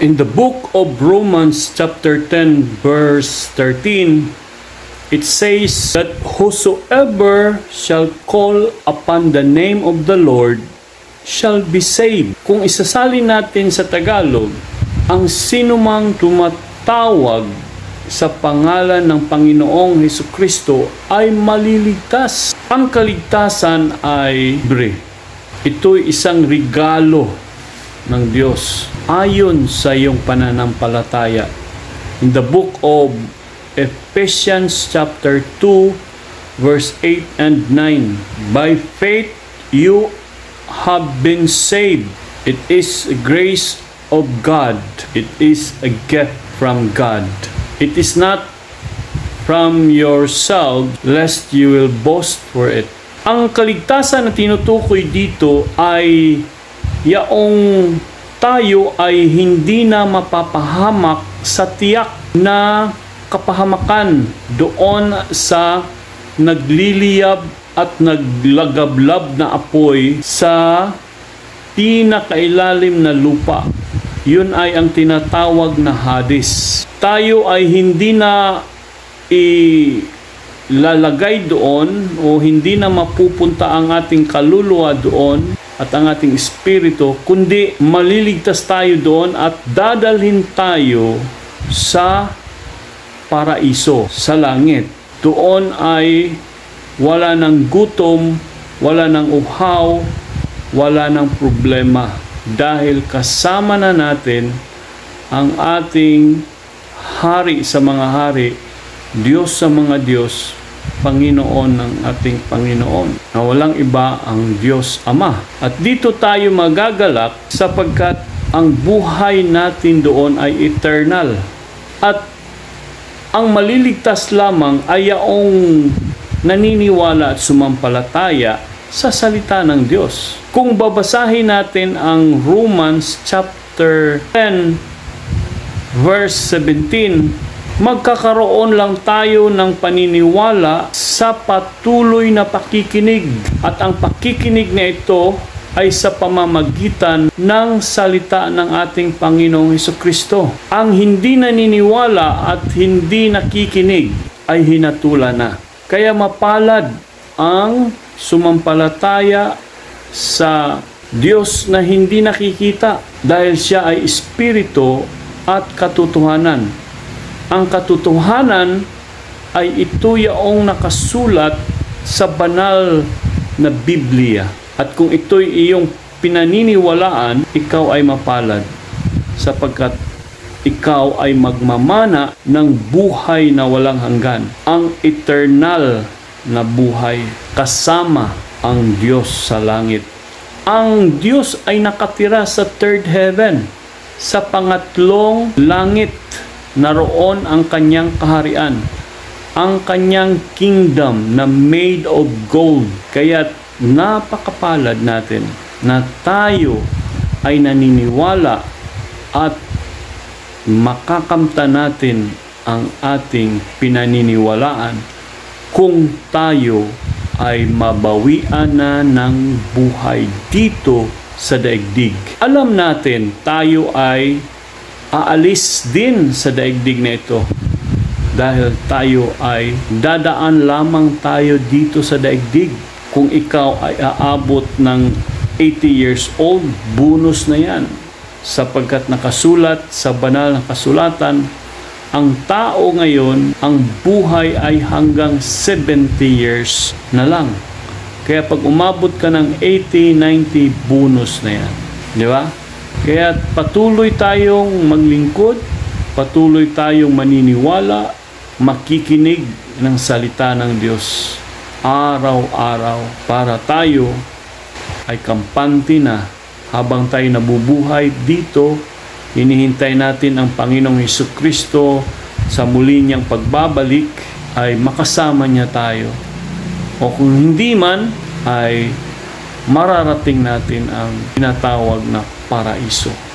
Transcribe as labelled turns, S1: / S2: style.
S1: In the book of Romans chapter 10 verse 13, it says that whosoever shall call upon the name of the Lord shall be saved. Kung isasalin natin sa Tagalog, ang sinumang tumatawag sa pangalan ng Panginoong Hesukristo ay maliligtas. Ang kaligtasan ay libre. Ito'y isang regalo ng Diyos ayon sa iyong pananampalataya. In the book of Ephesians chapter 2 verse 8 and 9, by faith you have been saved. It is a grace of God. It is a gift from God. It is not from yourself, lest you will boast for it. Ang kaligtasan na tinutukoy dito ay yaong tayo ay hindi na mapapahamak sa tiyak na kapahamakan doon sa nagliliyab at naglagablab na apoy sa pinakailalim na lupa. Yun ay ang tinatawag na Hades. Tayo ay hindi na ilalagay doon o hindi na mapupunta ang ating kaluluwa doon at ang ating espiritu, kundi maliligtas tayo doon at dadalhin tayo sa paraiso, sa langit. Doon ay wala ng gutom, wala ng uhaw, wala ng problema. Dahil kasama na natin ang ating hari sa mga hari, Diyos sa mga Diyos, Panginoon ng ating Panginoon, na walang iba ang Diyos Ama. At dito tayo magagalak sapagkat ang buhay natin doon ay eternal. At ang maliligtas lamang ay yaong naniniwala at sumampalataya sa salita ng Diyos. Kung babasahin natin ang Romans chapter 10 verse 17, magkakaroon lang tayo ng paniniwala sa patuloy na pakikinig. At ang pakikinig na ito ay sa pamamagitan ng salita ng ating Panginoong Hesukristo. Ang hindi naniniwala at hindi nakikinig ay hinatulan na. Kaya mapalad ang sumampalataya sa Diyos na hindi nakikita dahil siya ay espiritu at katotohanan. Ang katotohanan ay ito yaong nakasulat sa banal na Biblia. At kung ito'y iyong pinaniniwalaan, ikaw ay mapalad sapagkat ikaw ay magmamana ng buhay na walang hanggan. Ang eternal na buhay kasama ang Diyos sa langit. Ang Diyos ay nakatira sa third heaven, sa pangatlong langit. Naroon ang kanyang kaharian, ang kanyang kingdom na made of gold. Kaya napakapalad natin na tayo ay naniniwala at makakamta natin ang ating pinaniniwalaan kung tayo ay mabawian na ng buhay dito sa daigdig. Alam natin tayo ay aalis din sa daigdig na ito dahil tayo ay dadaan lamang tayo dito sa daigdig. Kung ikaw ay aabot ng 80 years old, bonus na yan sapagkat nakasulat sa banal na kasulatan, ang tao ngayon, ang buhay ay hanggang 70 years na lang. Kaya pag umabot ka ng 80, 90, bonus na yan. Di ba? Kaya patuloy tayong maglingkod, patuloy tayong maniniwala, makikinig ng salita ng Diyos araw-araw para tayo ay kampante na habang tayo nabubuhay dito. Hinihintay natin ang Panginoong Hesukristo sa muli niyang pagbabalik ay makasama niya tayo. O kung hindi man ay mararating natin ang tinatawag na paraiso.